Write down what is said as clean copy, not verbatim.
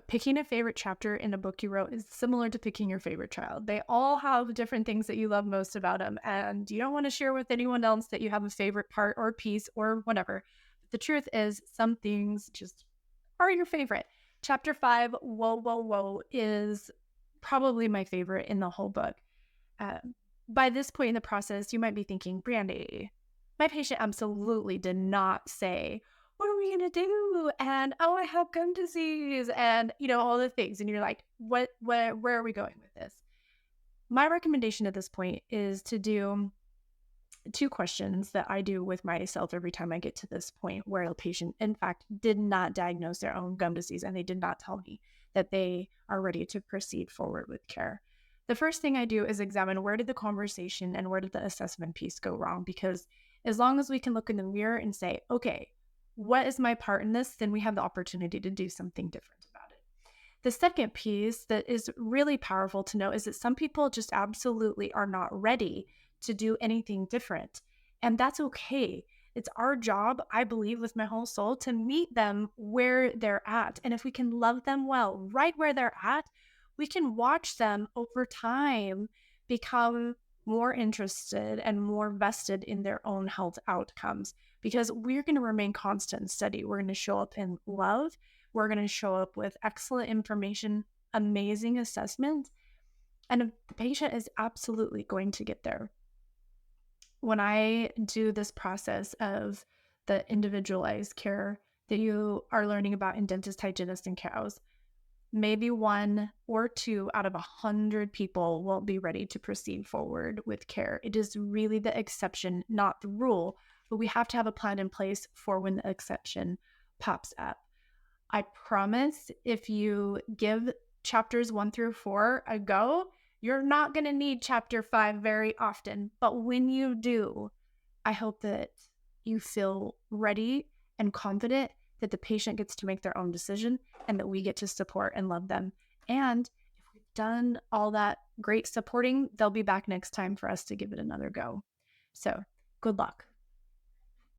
Picking a favorite chapter in a book you wrote is similar to picking your favorite child. They all have different things that you love most about them, and you don't want to share with anyone else that you have a favorite part or piece or whatever. But the truth is, some things just are your favorite. Chapter 5, Whoa, Whoa, Whoa, is probably my favorite in the whole book. Uh, by this point in the process, you might be thinking, Brandi, my patient absolutely did not say, what are we going to do? And, oh, I have gum disease and, all the things. And you're like, where are we going with this? My recommendation at this point is to do two questions that I do with myself every time I get to this point where a patient, in fact, did not diagnose their own gum disease and they did not tell me that they are ready to proceed forward with care. The first thing I do is examine where did the conversation and where did the assessment piece go wrong? Because as long as we can look in the mirror and say, okay, what is my part in this? Then we have the opportunity to do something different about it. The second piece that is really powerful to know is that some people just absolutely are not ready to do anything different. And that's okay. It's our job, I believe, with my whole soul, to meet them where they're at. And if we can love them well, right where they're at, we can watch them over time become more interested and more vested in their own health outcomes because we're going to remain constant and steady. We're going to show up in love. We're going to show up with excellent information, amazing assessment, and the patient is absolutely going to get there. When I do this process of the individualized care that you are learning about in dentist, hygienists, and cows, maybe 1 or 2 out of 100 people won't be ready to proceed forward with care. It is really the exception, not the rule, but we have to have a plan in place for when the exception pops up. I promise if you give chapters 1 through 4 a go, you're not going to need chapter 5 very often. But when you do, I hope that you feel ready and confident that the patient gets to make their own decision and that we get to support and love them. And if we've done all that great supporting, they'll be back next time for us to give it another go. So good luck.